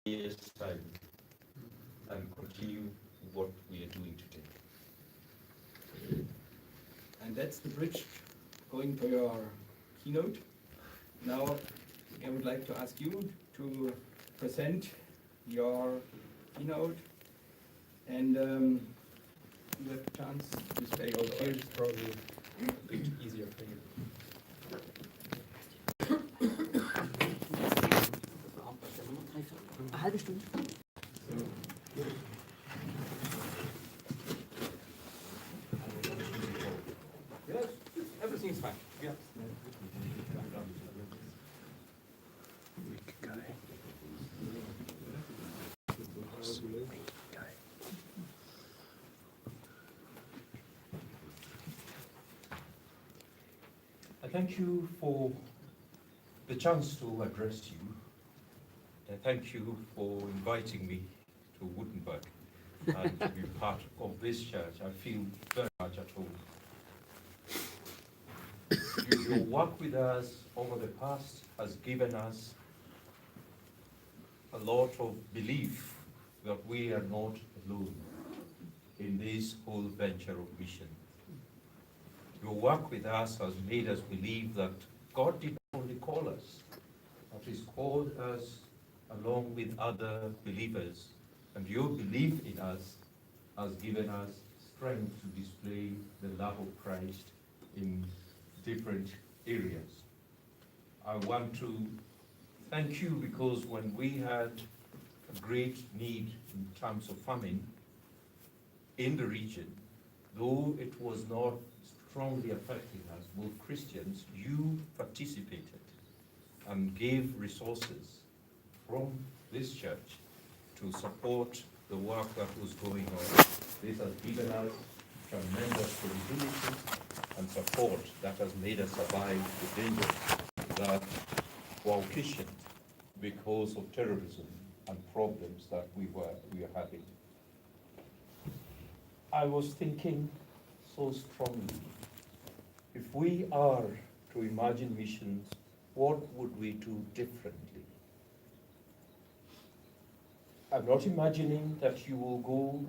years' time and continue what we are doing today. And that's the bridge going to your keynote. Now, I would like to ask you to present your keynote, and you have a chance to stay over here. It's probably a bit easier for you. Eine halbe Stunde. Yes, everything is fine. Yeah. I thank you for the chance to address you. I thank you for inviting me to Wittenberg and to be part of this church. I feel very much at home. Your work with us over the past has given us a lot of belief that we are not alone in this whole venture of mission. Your work with us has made us believe that God did not only call us, but He's called us along with other believers. And your belief in us has given us strength to display the love of Christ in different areas. I want to thank you because when we had a great need in terms of famine in the region, though it was not strongly affecting us, both Christians, you participated and gave resources from this church to support the work that was going on. This has given us tremendous credibility and support that has made us survive the dangers that were occasioned because of terrorism and problems that we are having. I was thinking so strongly, if we are to imagine missions, what would we do differently? I'm not imagining that you will go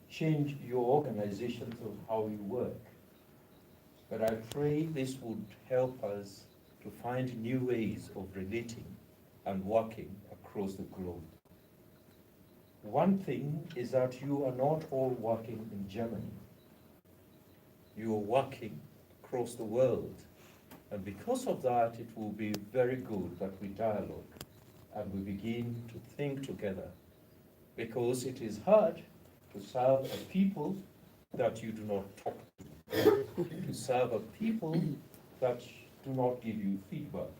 change your organizations of how you work, but I pray this would help us to find new ways of relating and working across the globe. One thing is that you are not all working in Germany. You are working across the world. And because of that, it will be very good that we dialogue and we begin to think together. Because it is hard to serve a people that you do not talk to serve a people that do not give you feedback,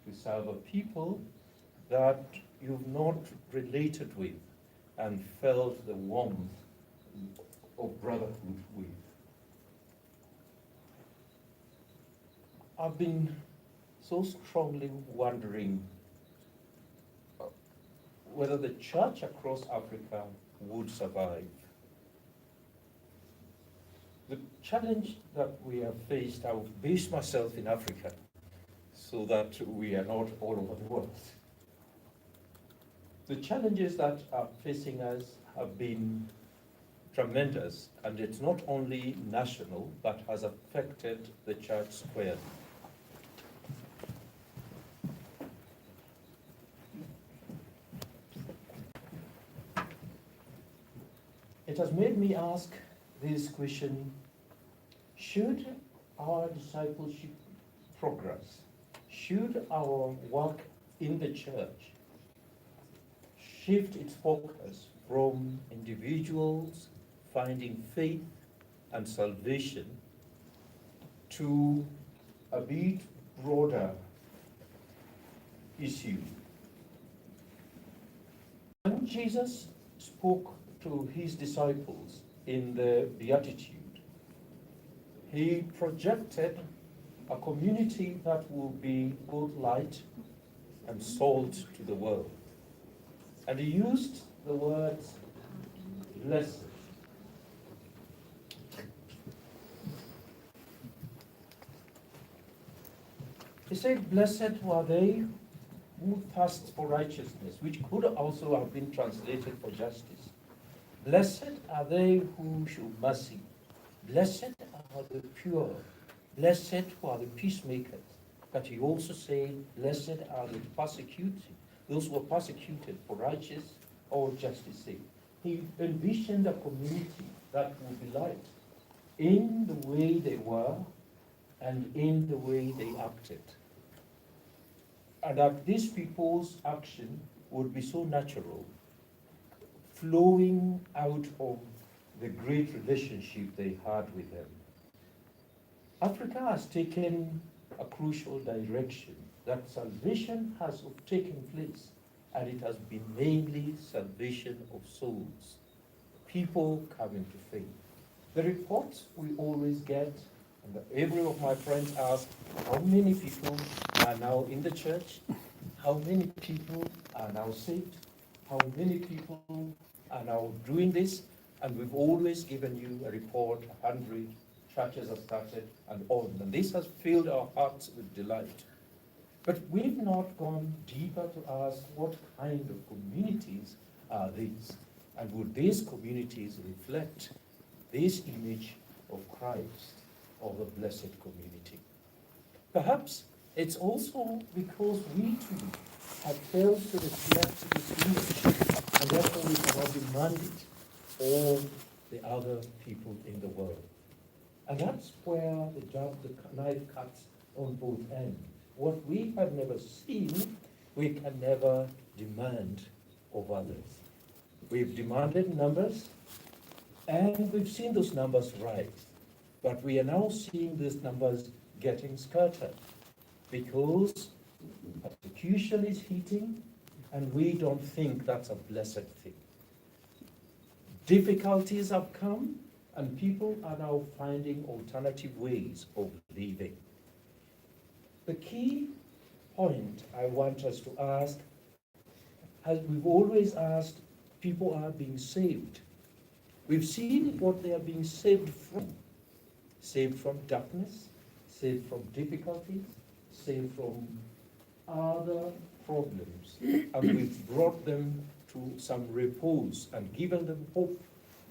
to serve a people that you've not related with and felt the warmth of brotherhood with. I've been so strongly wondering whether the church across Africa would survive. The challenge that we have faced, I will base myself in Africa so that we are not all over the world. The challenges that are facing us have been tremendous, and it's not only national, but has affected the church squarely. It has made me ask this question: should our discipleship progress, should our work in the church shift its focus from individuals finding faith and salvation to a bit broader issue? When Jesus spoke to his disciples in the Beatitude, he projected a community that will be both light and salt to the world. And he used the words blessed. He said, blessed were they who thirst for righteousness, which could also have been translated for justice. Blessed are they who show mercy. Blessed are the pure. Blessed who are the peacemakers. But he also said, blessed are the persecuted, those who are persecuted for righteous or justice sake. He envisioned a community that would be light in the way they were and in the way they acted. And that these people's action would be so natural, flowing out of the great relationship they had with them. Africa has taken a crucial direction, that salvation has taken place, and it has been mainly salvation of souls, people coming to faith. The reports we always get, and every of my friends ask, how many people are now in the church? How many people are now saved? How many people are now doing this? And we've always given you a report, 100 churches have started, and on. And this has filled our hearts with delight. But we've not gone deeper to ask what kind of communities are these? And would these communities reflect this image of Christ, of the blessed community? Perhaps it's also because we too have failed to reflect this image, and therefore we cannot demand it of the other people in the world. And that's where the knife cuts on both ends. What we have never seen, we can never demand of others. We've demanded numbers, and we've seen those numbers rise. But we are now seeing these numbers getting scattered because persecution is hitting, and we don't think that's a blessed thing. Difficulties have come, and people are now finding alternative ways of living. The key point I want us to ask, as we've always asked, people are being saved. We've seen what they are being saved from. Saved from darkness, saved from difficulties, saved from other problems. And we've brought them to some repose and given them hope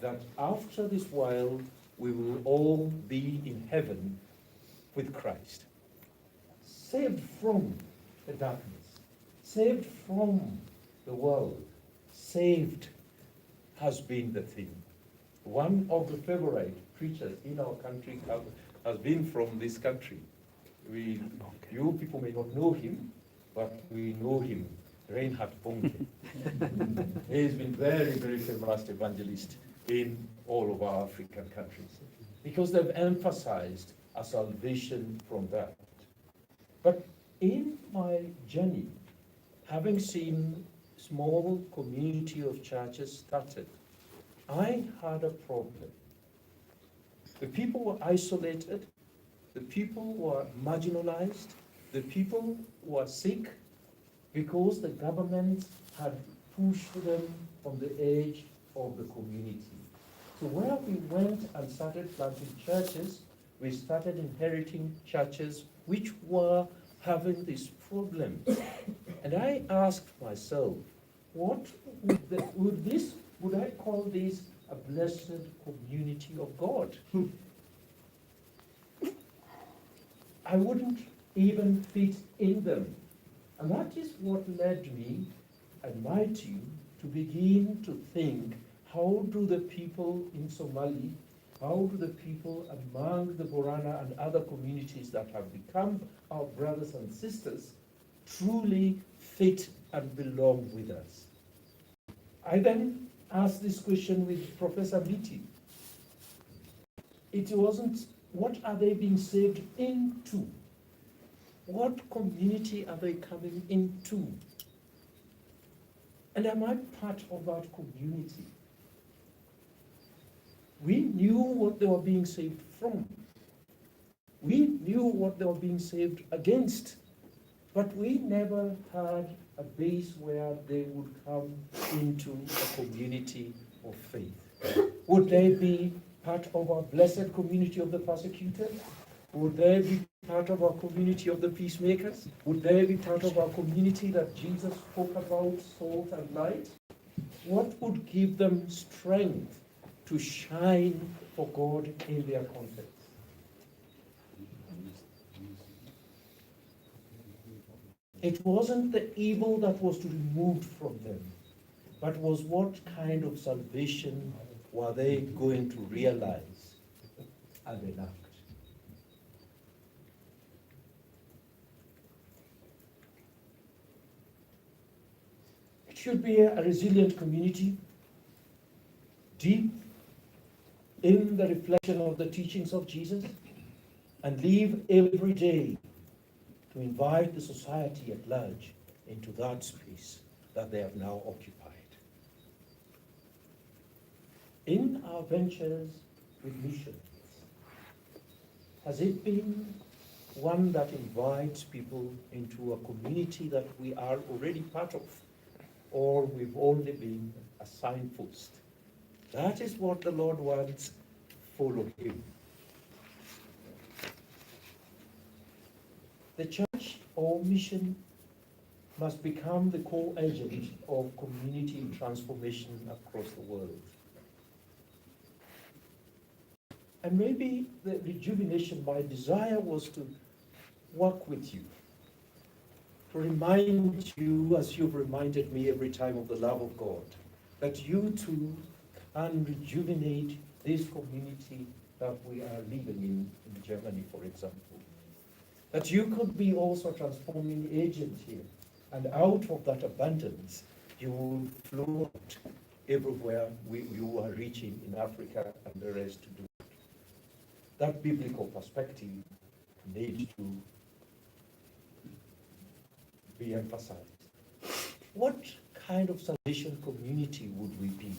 that after this while, we will all be in heaven with Christ. Saved from the darkness, saved from the world, saved has been the theme. One of the favorite preachers in our country has been from this country. You people may not know him, but we know him, Reinhard Bonke. He's been very, very famous evangelist in all of our African countries because they've emphasized a salvation from that. But in my journey, having seen small community of churches started, I had a problem. The people were isolated, the people were marginalized, the people were sick because the government had pushed them on the edge of the community. So where we went and started planting churches, we started inheriting churches which were having this problem. And I asked myself, what would I call this a blessed community of God? I wouldn't even fit in them. And that is what led me and my team to begin to think, how do the people in Somali, how do the people among the Borana and other communities that have become our brothers and sisters truly fit and belong with us? I then asked this question with Professor Beatty. It wasn't, what are they being saved into? What community are they coming into? And am I part of that community? We knew what they were being saved from. We knew what they were being saved against. But we never had a base where they would come into a community of faith. Would they be part of our blessed community of the persecuted? Would they be part of our community of the peacemakers? Would they be part of our community that Jesus spoke about, salt and light? What would give them strength to shine for God in their context? It wasn't the evil that was to be removed from them, but was what kind of salvation were they going to realize and enact? It should be a resilient community, deep in the reflection of the teachings of Jesus, and live every day to invite the society at large into that space that they have now occupied. In our ventures with missions, has it been one that invites people into a community that we are already part of, or we've only been a signpost? That is what the Lord wants. Follow him. The church or mission must become the core agent of community transformation across the world. And maybe the rejuvenation, my desire was to work with you, to remind you, as you've reminded me every time, of the love of God, that you too can rejuvenate this community that we are living in Germany, for example. That you could be also a transforming agent here, and out of that abundance, you will flow out everywhere you are reaching in Africa and the rest to do. That biblical perspective needs to be emphasized. What kind of salvation community would we be?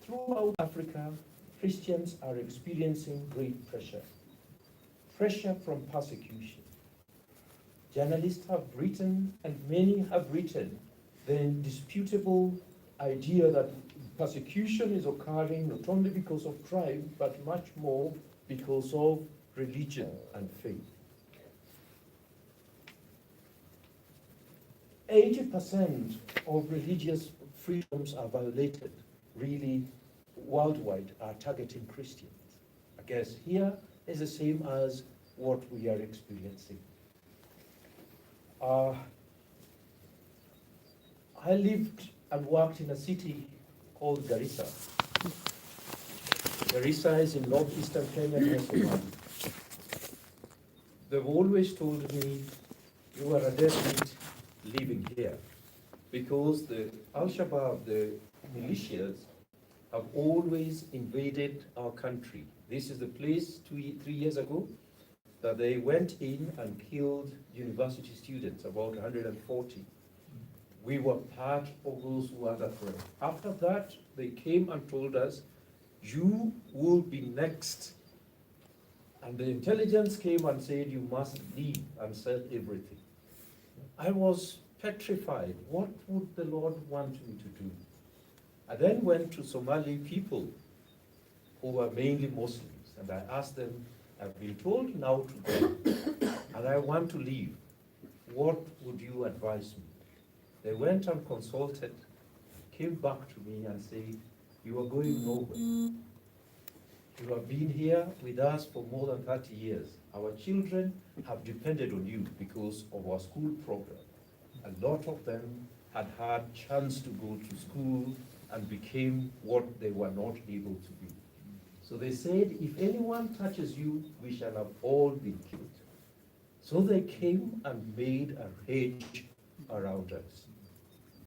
Throughout Africa, Christians are experiencing great pressure. Pressure from persecution. Journalists have written, and many have written, the indisputable idea that persecution is occurring not only because of tribe, but much more because of religion and faith. 80% of religious freedoms are violated, really, worldwide, are targeting Christians. I guess here is the same as what we are experiencing. I lived and worked in a city called Garissa. Garissa is in northeastern Kenya near Somalia. They've always told me, you are a dead meat living here, because the Al-Shabaab, the militias, have always invaded our country. This is the place 3 years ago that they went in and killed university students, about 140. We were part of those who were that threat. After that, they came and told us, you will be next. And the intelligence came and said, you must leave and sell everything. I was petrified. What would the Lord want me to do? I then went to Somali people who were mainly Muslims, and I asked them, I've been told now to go, and I want to leave. What would you advise me? They went and consulted, came back to me and said, you are going nowhere. You have been here with us for more than 30 years. Our children have depended on you because of our school program. A lot of them had chance to go to school and became what they were not able to be. So they said, if anyone touches you, we shall have all been killed. So they came and made a hedge around us.